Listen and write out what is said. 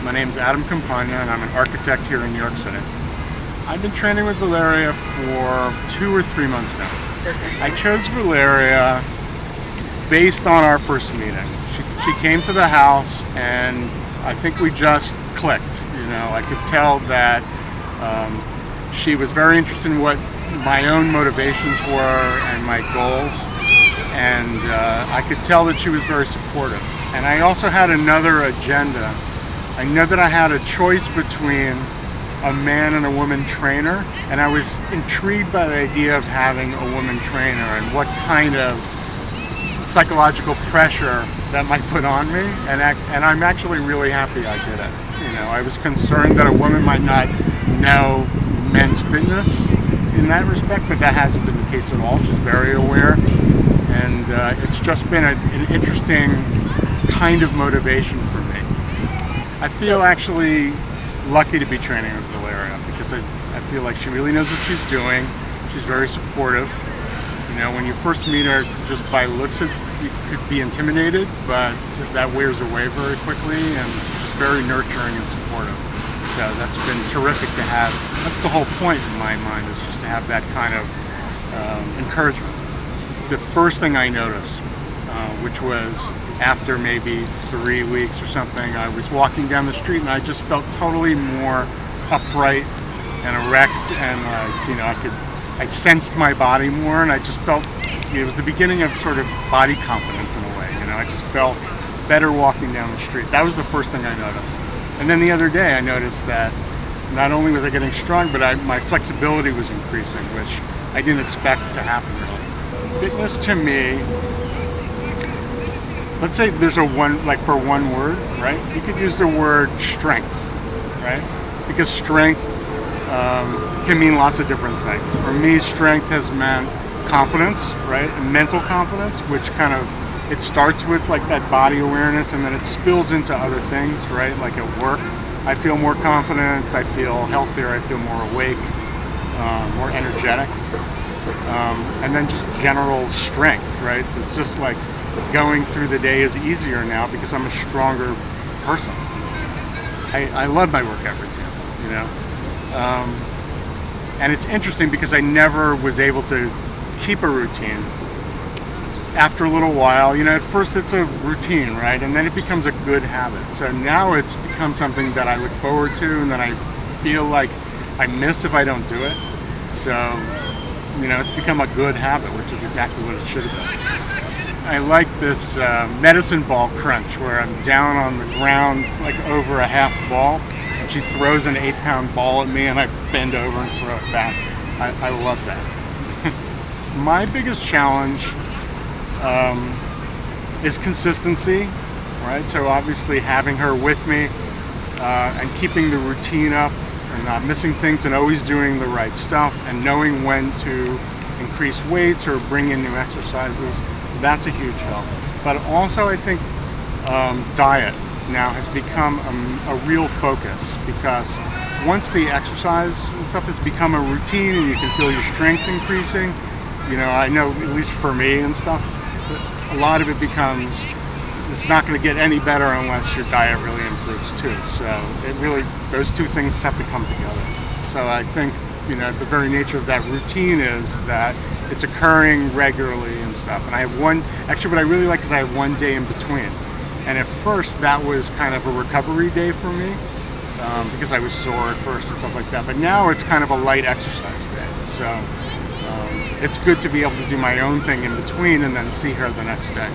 My name is Adam Campagna, and I'm an architect here in New York City. I've been training with Valeria for 2 or 3 months now. I chose Valeria based on our first meeting. She came to the house, and I think we just clicked. I could tell that she was very interested in what my own motivations were and my goals, and I could tell that she was very supportive. And I also had another agenda. I know that I had a choice between a man and a woman trainer, and I was intrigued by the idea of having a woman trainer and what kind of psychological pressure that might put on me, and I'm actually really happy I did it. I was concerned that a woman might not know men's fitness in that respect, but that hasn't been the case at all. She's very aware, and it's just been an interesting kind of motivation for me. I feel actually lucky to be training with Valeria because I feel like she really knows what she's doing. She's very supportive. When you first meet her, just by looks you could be intimidated, but that wears away very quickly, and she's very nurturing and supportive. So that's been terrific to have. That's the whole point in my mind, is just to have that kind of encouragement. The first thing I noticed, which was after maybe 3 weeks or something, I was walking down the street and I just felt totally more upright and erect, and I sensed my body more, and I just felt it was the beginning of sort of body confidence in a way. I just felt better walking down the street. That was the first thing I noticed. And then the other day I noticed that not only was I getting strong, but my flexibility was increasing, which I didn't expect to happen really. Fitness to me, let's say there's for one word, right? You could use the word strength, right? Because strength can mean lots of different things. For me, strength has meant confidence, right? And mental confidence, which it starts with like that body awareness, and then it spills into other things, right? Like at work, I feel more confident, I feel healthier, I feel more awake, more energetic. And then just general strength, right? It's just like going through the day is easier now because I'm a stronger person. I love my workout routine, and it's interesting because I never was able to keep a routine. After a little while, at first it's a routine, right? And then it becomes a good habit. So now it's become something that I look forward to, and then I feel like I miss if I don't do it. So, it's become a good habit, which is exactly what it should have been. I like this medicine ball crunch, where I'm down on the ground like over a half ball, and she throws an 8-pound ball at me, and I bend over and throw it back. I love that. My biggest challenge is consistency, right? So obviously having her with me and keeping the routine up and not missing things and always doing the right stuff and knowing when to increase weights or bring in new exercises, that's a huge help. But also I think diet now has become a real focus, because once the exercise and stuff has become a routine and you can feel your strength increasing, I know, at least for me and stuff, a lot of it becomes, it's not going to get any better unless your diet really improves too. So those two things have to come together. So I think, the very nature of that routine is that it's occurring regularly and stuff. And what I really like is I have one day in between. And at first that was kind of a recovery day for me, because I was sore at first and stuff like that. But now it's kind of a light exercise day. So it's good to be able to do my own thing in between and then see her the next day.